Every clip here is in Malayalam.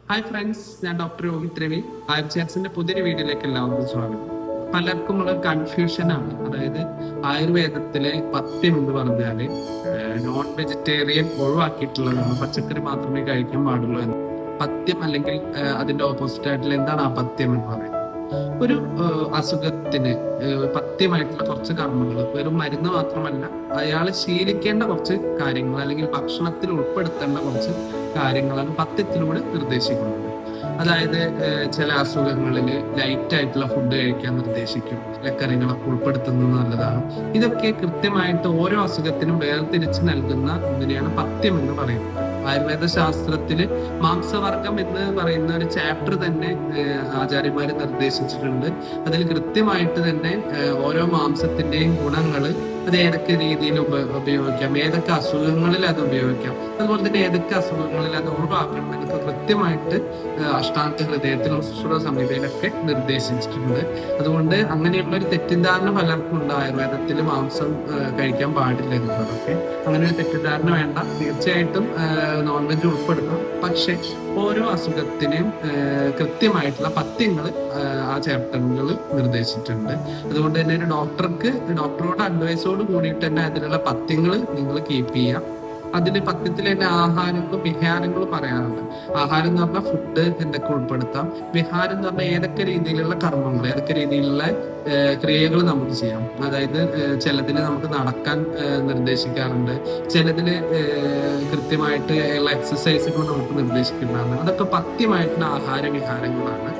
ഹായ് ഫ്രണ്ട്സ്, ഞാൻ ഡോക്ടർ രോഹിത് രവി. ആയുർചാറ്റ്സിന്റെ പുതിയൊരു വീഡിയോയിലേക്ക് എല്ലാവർക്കും സ്വാഗതം. പലർക്കും ഉള്ള കൺഫ്യൂഷൻ ആണ്. അതായത് ആയുർവേദത്തിലെ പഥ്യം എന്ന് പറഞ്ഞാല് നോൺ വെജിറ്റേറിയൻ ഒഴിവാക്കിയിട്ടുള്ളതാണ്, പച്ചക്കറി മാത്രമേ കഴിക്കാൻ പാടുള്ളൂ എന്ന്. പഥ്യം അല്ലെങ്കിൽ അതിന്റെ ഓപ്പോസിറ്റ് ആയിട്ടുള്ള എന്താണ് ആ പഥ്യം എന്ന് പറയുന്നത്? ഒരു അസുഖത്തിന് പഥ്യമായിട്ടുള്ള കുറച്ച് കർമ്മങ്ങൾ, വെറും മരുന്ന് മാത്രമല്ല, അയാൾ ശീലിക്കേണ്ട കുറച്ച് കാര്യങ്ങൾ അല്ലെങ്കിൽ ഭക്ഷണത്തിൽ ഉൾപ്പെടുത്തേണ്ട കുറച്ച് കാര്യങ്ങളാണ് പഥ്യത്തിലൂടെ നിർദ്ദേശിക്കുന്നത്. അതായത് ചില അസുഖങ്ങളിൽ ലൈറ്റ് ആയിട്ടുള്ള ഫുഡ് കഴിക്കാൻ നിർദ്ദേശിക്കും, ഇലക്കറികളൊക്കെ ഉൾപ്പെടുത്തുന്നത് നല്ലതാണ്. ഇതൊക്കെ കൃത്യമായിട്ട് ഓരോ അസുഖത്തിനും വേർതിരിച്ച് നൽകുന്ന ഒന്നിനെയാണ് പഥ്യം എന്ന് പറയുന്നത്. ആയുർവേദ ശാസ്ത്രത്തില് മാംസവർഗം എന്ന് പറയുന്ന ഒരു ചാപ്റ്റർ തന്നെ ആചാര്യന്മാര് നിർദ്ദേശിച്ചിട്ടുണ്ട്. അതിൽ കൃത്യമായിട്ട് തന്നെ ഓരോ മാംസത്തിന്റെയും ഗുണങ്ങള്, അത് ഏതൊക്കെ രീതിയിൽ ഉപയോഗിക്കാം, ഏതൊക്കെ അസുഖങ്ങളിൽ അത് ഉപയോഗിക്കാം, അതുപോലെ തന്നെ ഏതൊക്കെ അസുഖങ്ങളിൽ അത് ഒഴിവാക്കണം എന്നൊക്കെ കൃത്യമായിട്ട് അഷ്ടാംഗ ഹൃദയത്തിലും സുശ്രുത സംഹിതയിലൊക്കെ നിർദ്ദേശിച്ചിട്ടുണ്ട്. അതുകൊണ്ട് അങ്ങനെയുള്ള ഒരു തെറ്റിദ്ധാരണ പലർക്കും ഉണ്ട്, ആയുർവേദത്തിൽ മാംസം കഴിക്കാൻ പാടില്ല എന്നുള്ളതൊക്കെ. അങ്ങനെ ഒരു തെറ്റിദ്ധാരണ വേണ്ട. തീർച്ചയായിട്ടും നോൺ വെജ് ഉൾപ്പെടുത്താം, പക്ഷെ ഓരോ അസുഖത്തിനും കൃത്യമായിട്ടുള്ള പഥ്യങ്ങൾ ആ ചാപ്റ്ററുകൾ നിർദ്ദേശിച്ചിട്ടുണ്ട്. അതുകൊണ്ട് തന്നെ ഒരു ഡോക്ടറോട് അഡ്വൈസോട് കൂടിയിട്ട് തന്നെ അതിനുള്ള പഥ്യങ്ങൾ നിങ്ങൾ കീപ്പ് ചെയ്യാം. അതിന് പഥ്യത്തിൽ തന്നെ ആഹാരങ്ങളും വിഹാരങ്ങളും പറയാറുണ്ട്. ആഹാരം എന്ന് പറഞ്ഞാൽ ഫുഡ് എന്തൊക്കെ ഉൾപ്പെടുത്താം, വിഹാരം എന്ന് പറഞ്ഞാൽ ഏതൊക്കെ രീതിയിലുള്ള കർമ്മങ്ങൾ, ഏതൊക്കെ രീതിയിലുള്ള ക്രിയകൾ നമുക്ക് ചെയ്യാം. അതായത് ചിലതിൽ നമുക്ക് നടക്കാൻ നിർദ്ദേശിക്കാറുണ്ട്, ചിലതിൽ കൃത്യമായിട്ട് ഉള്ള എക്സസൈസുകൾ നമുക്ക് നിർദ്ദേശിക്കുന്നതാണ്. അതൊക്കെ പഥ്യമായിട്ടുള്ള ആഹാര വിഹാരങ്ങളാണ്.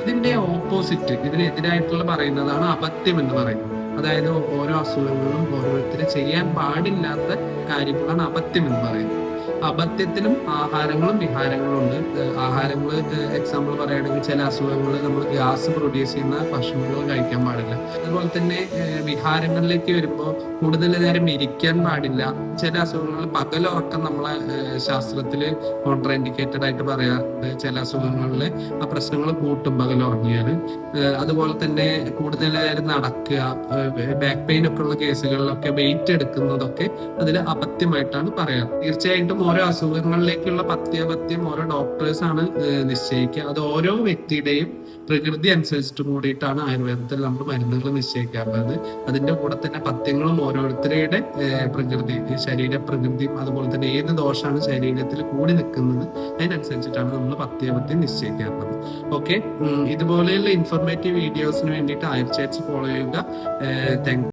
ഇതിന്റെ ഓപ്പോസിറ്റ്, ഇതിനെതിരായിട്ടുള്ള പറയുന്നതാണ് അപഥ്യം എന്ന് പറയുന്നത്. അതായത് ഓരോ അസുഖങ്ങളും ഓരോരുത്തർ ചെയ്യാൻ പാടില്ലാത്ത കാര്യങ്ങളാണ് അപഥ്യം എന്ന് പറയുന്നത്. അപഥ്യത്തിലും ആഹാരങ്ങളും വിഹാരങ്ങളും ഉണ്ട്. ആഹാരങ്ങൾ എക്സാമ്പിൾ പറയുകയാണെങ്കിൽ ചില അസുഖങ്ങൾ നമ്മൾ ഗ്യാസ് പ്രൊഡ്യൂസ് ചെയ്യുന്ന ഭക്ഷണങ്ങൾ കഴിക്കാൻ പാടില്ല. അതുപോലെ തന്നെ വിഹാരങ്ങളിലേക്ക് വരുമ്പോൾ കൂടുതൽ നേരം ഇരിക്കാൻ പാടില്ല. ചില അസുഖങ്ങൾ പകലുറക്കം നമ്മളെ ശാസ്ത്രത്തിൽ കോൺട്രാ ഇൻഡിക്കേറ്റഡ് ആയിട്ട് പറയാറുണ്ട്. ചില അസുഖങ്ങളിൽ ആ പ്രശ്നങ്ങൾ കൂട്ടും പകലുറങ്ങിയാൽ. അതുപോലെ തന്നെ കൂടുതൽ നേരം നടക്കുക, ബാക്ക് പെയിൻ ഒക്കെ ഉള്ള കേസുകളിലൊക്കെ വെയിറ്റ് എടുക്കുന്നതൊക്കെ അതിൽ അപഥ്യമായിട്ടാണ് പറയാറ്. തീർച്ചയായിട്ടും ഓരോ അസുഖങ്ങളിലേക്കുള്ള പഥ്യാപഥ്യം ഓരോ ഡോക്ടേഴ്സ് ആണ് നിശ്ചയിക്കുക. അത് ഓരോ വ്യക്തിയുടെയും പ്രകൃതി അനുസരിച്ചിട്ട് കൂടിയിട്ടാണ് ആയുർവേദത്തിൽ നമ്മൾ മരുന്നുകൾ നിശ്ചയിക്കാറുള്ളത്. അതിന്റെ കൂടെ തന്നെ പഥ്യങ്ങളും ഓരോരുത്തരുടെ പ്രകൃതി, ശരീരപ്രകൃതിയും അതുപോലെ തന്നെ ഏത് ദോഷമാണ് ശരീരത്തിൽ കൂടി നിൽക്കുന്നത് അതിനനുസരിച്ചിട്ടാണ് നമ്മൾ പഥ്യാപഥ്യം നിശ്ചയിക്കാറുള്ളത്. ഓക്കെ, ഇതുപോലെയുള്ള ഇൻഫോർമേറ്റീവ് വീഡിയോസിന് വേണ്ടിയിട്ട് ആയുർചാറ്റ്സ് ഫോളോ ചെയ്യുക. താങ്ക്